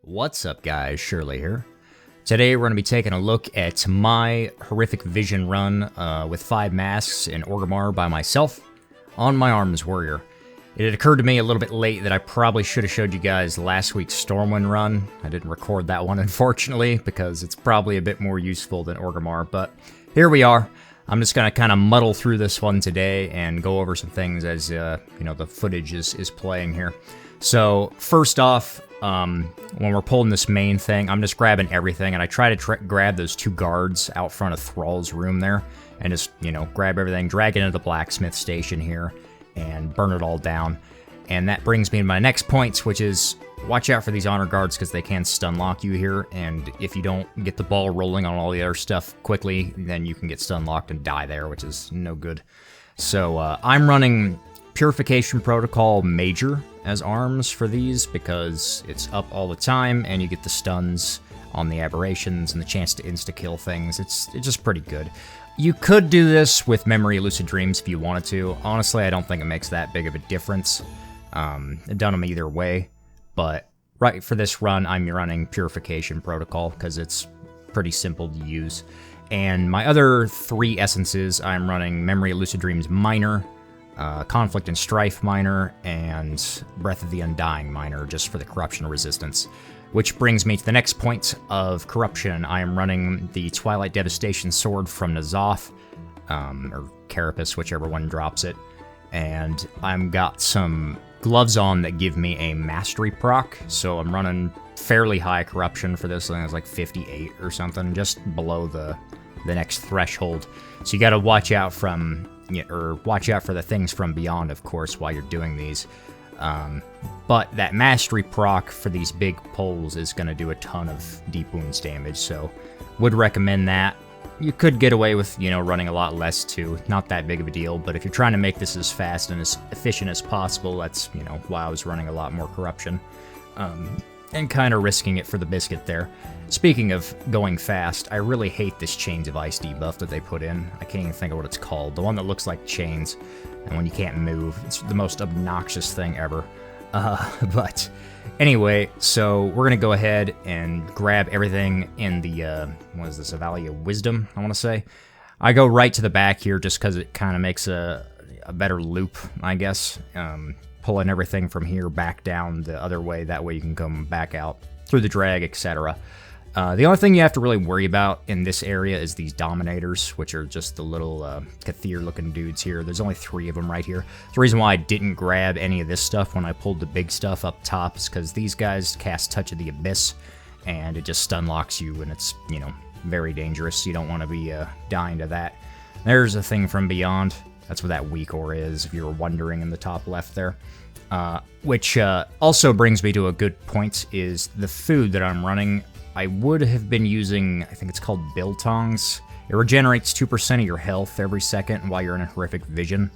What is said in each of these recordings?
What's up guys, Shirley here. Today we're going to be taking a look at my horrific vision run with 5 masks in Orgrimmar by myself on my Arms Warrior. It had occurred to me a little bit late that I probably should have showed you guys last week's Stormwind run. I didn't record that one unfortunately because it's probably a bit more useful than Orgrimmar, but here we are. I'm just going to kind of muddle through this one today and go over some things as you know, the footage is playing here. So first off, when we're pulling this main thing, I'm just grabbing everything, and I try to grab those 2 guards out front of Thrall's room there, and just, you know, grab everything, drag it into the blacksmith station here, and burn it all down. And that brings me to my next point, which is watch out for these honor guards because they can stun lock you here, and if you don't get the ball rolling on all the other stuff quickly, then you can get stun locked and die there, which is no good. So I'm running Purification Protocol Major as arms for these because it's up all the time and you get the stuns on the aberrations and the chance to insta-kill things. It's just pretty good. You could do this with Memory Lucid Dreams if you wanted to. Honestly, I don't think it makes that big of a difference. I've done them either way, but right for this run, I'm running Purification Protocol because it's pretty simple to use. And my other 3 essences, I'm running Memory Lucid Dreams Minor, Conflict and Strife Minor, and Breath of the Undying Minor, just for the corruption resistance. Which brings me to the next point of corruption. I am running the Twilight Devastation Sword from N'Zoth, or Carapace, whichever one drops it. And I've got some gloves on that give me a mastery proc, so I'm running fairly high corruption for this. I think it's like 58 or something, just below the next threshold. So you gotta watch out from... or watch out for the things from beyond, of course, while you're doing these. But that mastery proc for these big pulls is going to do a ton of deep wounds damage, so would recommend that. You could get away with, you know, running a lot less too. Not that big of a deal, but if you're trying to make this as fast and as efficient as possible, that's, you know, why I was running a lot more corruption. And kind of risking it for the biscuit there. Speaking of going fast, I really hate this Chains of Ice debuff that they put in. I can't even think of what it's called. The one that looks like chains, and when you can't move. It's the most obnoxious thing ever. But anyway, so we're going to go ahead and grab everything in the, what is this, a Valley of Wisdom, I want to say. I go right to the back here just because it kind of makes a better loop, I guess. Pulling everything from here back down the other way, that way you can come back out through the drag, etc. The only thing you have to really worry about in this area is these Dominators, which are just the little Kathir-looking dudes here. There's only 3 of them right here. The reason why I didn't grab any of this stuff when I pulled the big stuff up top is because these guys cast Touch of the Abyss, and it just stun locks you, and it's, you know, very dangerous. You don't want to be dying to that. There's a thing from beyond. That's what that weak ore is, if you were wondering, in the top left there. Which also brings me to a good point, is the food that I'm running. I would have been using, I think it's called Biltongs. It regenerates 2% of your health every second while you're in a horrific vision.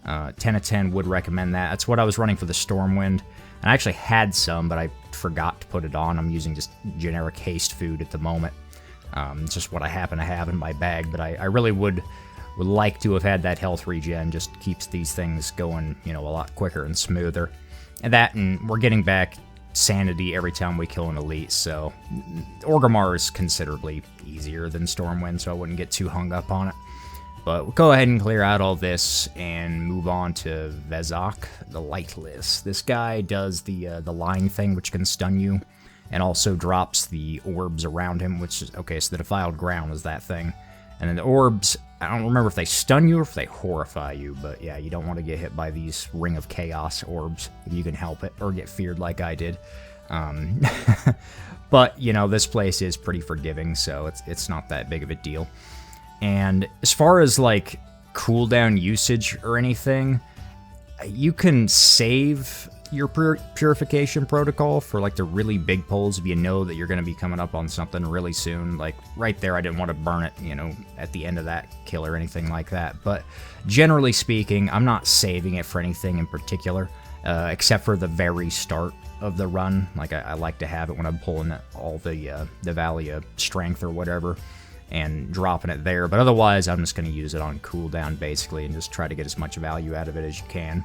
10 of 10 would recommend that. That's what I was running for the Stormwind. And I actually had some, but I forgot to put it on. I'm using just generic haste food at the moment. It's just what I happen to have in my bag, but I really would like to have had that health regen. Just keeps these things going, you know, a lot quicker and smoother. And that, and we're getting back sanity every time we kill an elite, so Orgrimmar is considerably easier than Stormwind, so I wouldn't get too hung up on it. But we'll go ahead and clear out all this and move on to Vezok, the Lightless. This guy does the line thing, which can stun you, and also drops the orbs around him, which is, okay, so the Defiled Ground is that thing. And then the orbs, I don't remember if they stun you or if they horrify you, but yeah, you don't want to get hit by these Ring of Chaos orbs if you can help it, or get feared like I did. But, you know, this place is pretty forgiving, so it's not that big of a deal. And as far as, like, cooldown usage or anything, you can save your Purification Protocol for, like, the really big pulls if you know that you're going to be coming up on something really soon. Like, right there, I didn't want to burn it, you know, at the end of that kill or anything like that. But generally speaking, I'm not saving it for anything in particular, except for the very start of the run. Like, I like to have it when I'm pulling all the Valley of Strength or whatever and dropping it there. But otherwise, I'm just going to use it on cooldown, basically, and just try to get as much value out of it as you can.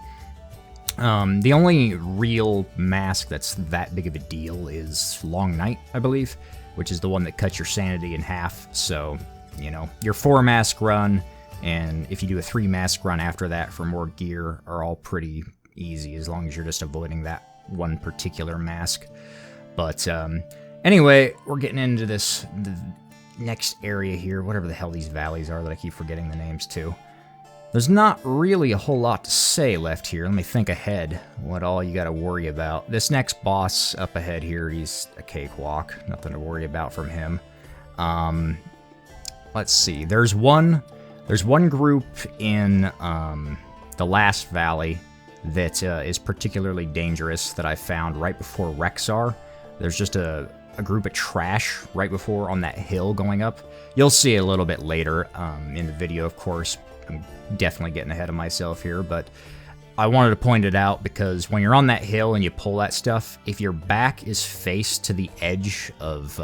The only real mask that's that big of a deal is Long Night, I believe, which is the one that cuts your sanity in half. So, you know, your 4-mask run, and if you do a 3-mask run after that for more gear, are all pretty easy, as long as you're just avoiding that one particular mask. But anyway, we're getting into the next area here, whatever the hell these valleys are that I keep forgetting the names to. There's not really a whole lot to say left here. Let me think ahead what all you got to worry about. This next boss up ahead here, he's a cakewalk. Nothing to worry about from him. Let's see. There's one group in the last valley that is particularly dangerous that I found right before Rexxar. There's just a group of trash right before on that hill going up. You'll see it a little bit later in the video, of course. I'm definitely getting ahead of myself here, but I wanted to point it out because when you're on that hill and you pull that stuff, if your back is faced to the edge of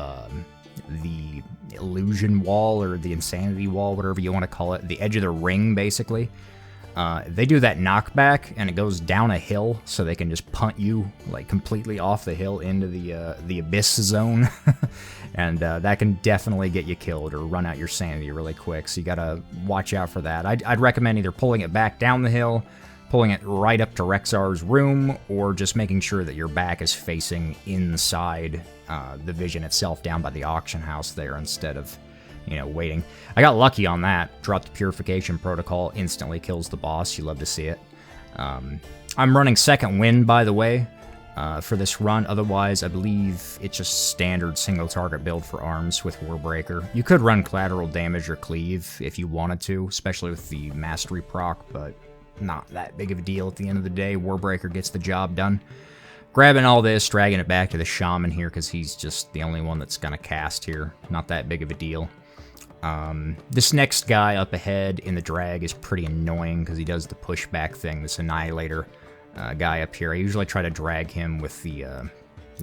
the illusion wall or the insanity wall, whatever you want to call it, the edge of the ring, basically, they do that knockback and it goes down a hill, so they can just punt you like completely off the hill into the abyss zone. And that can definitely get you killed or run out your sanity really quick, so you gotta watch out for that. I'd recommend either pulling it back down the hill, pulling it right up to Rexxar's room, or just making sure that your back is facing inside the vision itself down by the auction house there instead of, you know, waiting. I got lucky on that. Dropped the Purification Protocol, instantly kills the boss. You love to see it. I'm running Second Wind, by the way, for this run. Otherwise, I believe it's just standard single target build for arms with Warbreaker. You could run Collateral Damage or Cleave if you wanted to, especially with the Mastery proc, but not that big of a deal at the end of the day. Warbreaker gets the job done. Grabbing all this, dragging it back to the Shaman here, because he's just the only one that's going to cast here. Not that big of a deal. This next guy up ahead in the drag is pretty annoying, because he does the pushback thing, this Annihilator guy up here. I usually try to drag him with the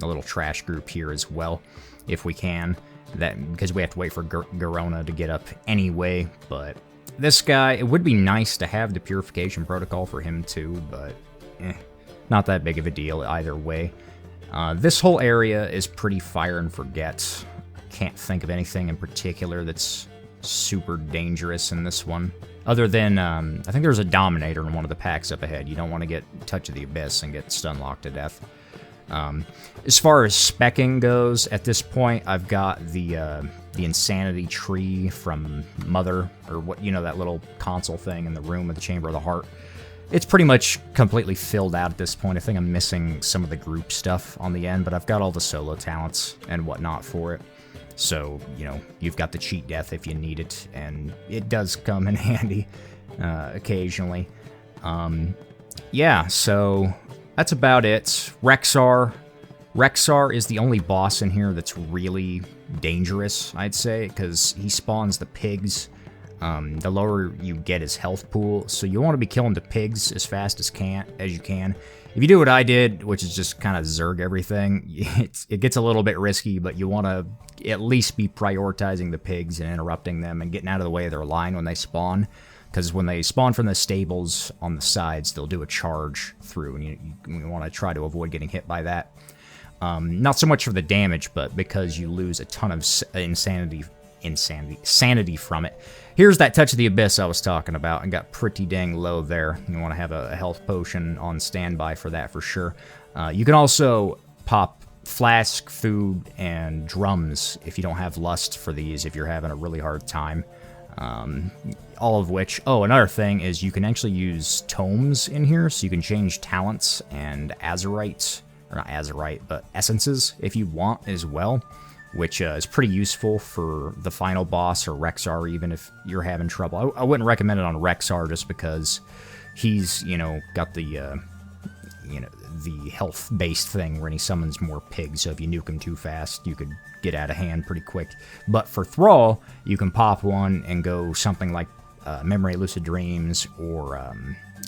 little trash group here as well, if we can. Because we have to wait for Garona to get up anyway, but this guy, it would be nice to have the Purification Protocol for him too, but not that big of a deal either way. This whole area is pretty fire and forget. Can't think of anything in particular that's super dangerous in this one. Other than, I think there's a Dominator in one of the packs up ahead. You don't want to get Touch of the Abyss and get stun locked to death. As far as specking goes, at this point, I've got the Insanity Tree from Mother, or what, you know, that little console thing in the room of the Chamber of the Heart. It's pretty much completely filled out at this point. I think I'm missing some of the group stuff on the end, but I've got all the solo talents and whatnot for it. So, you know, you've got the cheat death if you need it, and it does come in handy occasionally. Yeah, so that's about it. Rexxar is the only boss in here that's really dangerous, I'd say, because he spawns the pigs. The lower you get his health pool, so you want to be killing the pigs as fast as you can. If you do what I did, which is just kind of zerg everything, it gets a little bit risky, but you want to at least be prioritizing the pigs and interrupting them and getting out of the way of their line when they spawn. Because when they spawn from the stables on the sides, they'll do a charge through, and you want to try to avoid getting hit by that. Not so much for the damage, but because you lose a ton of sanity from it. Here's that Touch of the Abyss I was talking about, and got pretty dang low there. You want to have a health potion on standby for that for sure. You can also pop flask, food, and drums if you don't have lust for these, if you're having a really hard time. All of which, oh, another thing is you can actually use tomes in here, so you can change talents and azurite, or not azurite, but essences if you want as well, which is pretty useful for the final boss or Rexxar, even if you're having trouble. I wouldn't recommend it on Rexxar just because he's, you know, got the, the health-based thing where he summons more pigs, so if you nuke him too fast, you could get out of hand pretty quick. But for Thrall, you can pop one and go something like Memory Lucid Dreams, or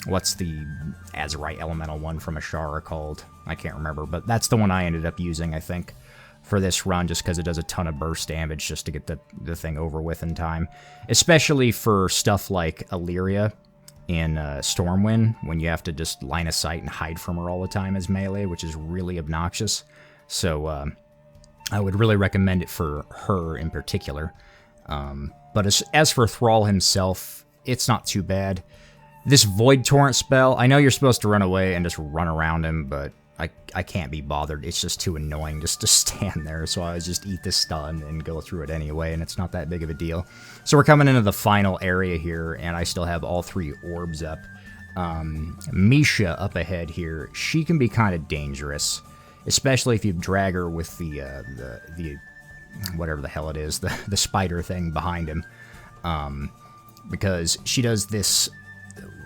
what's the Azurite Elemental one from Ashara called? I can't remember, but that's the one I ended up using, I think, for this run, just because it does a ton of burst damage just to get the thing over with in time. Especially for stuff like Illyria, in Stormwind when you have to just line of sight and hide from her all the time as melee, which is really obnoxious. So I would really recommend it for her in particular. But as for Thrall himself, it's not too bad. This Void Torrent spell, I know you're supposed to run away and just run around him, but I can't be bothered. It's just too annoying just to stand there, so I just eat the stun and go through it anyway, and it's not that big of a deal. So we're coming into the final area here, and I still have all 3 orbs up. Misha up ahead here, she can be kind of dangerous, especially if you drag her with the whatever the hell it is, the spider thing behind him, because she does this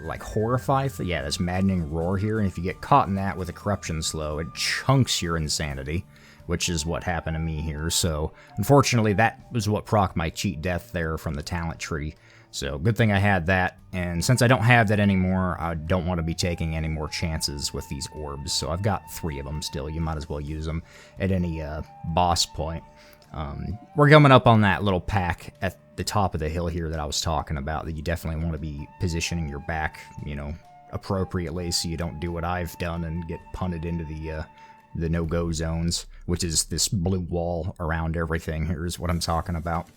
like horrify, this maddening roar here, and if you get caught in that with a corruption slow, it chunks your insanity, which is what happened to me here. So unfortunately, that was what proc my cheat death there from the talent tree. So good thing I had that, and since I don't have that anymore, I don't want to be taking any more chances with these orbs. So I've got 3 of them still. You might as well use them at any boss point. We're coming up on that little pack at the top of the hill here that I was talking about, that you definitely want to be positioning your back, appropriately, so you don't do what I've done and get punted into the no-go zones, which is this blue wall around everything here is what I'm talking about.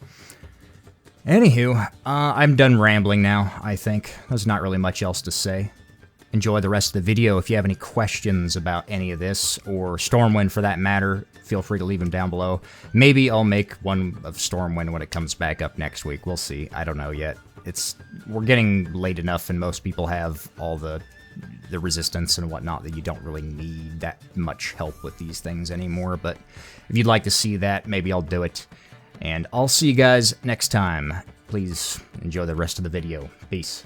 Anywho, I'm done rambling now, I think. There's not really much else to say. Enjoy the rest of the video. If you have any questions about any of this, or Stormwind for that matter, feel free to leave them down below. Maybe I'll make one of Stormwind when it comes back up next week. We'll see. I don't know yet. We're getting late enough, and most people have all the resistance and whatnot that you don't really need that much help with these things anymore. But if you'd like to see that, maybe I'll do it. And I'll see you guys next time. Please enjoy the rest of the video. Peace.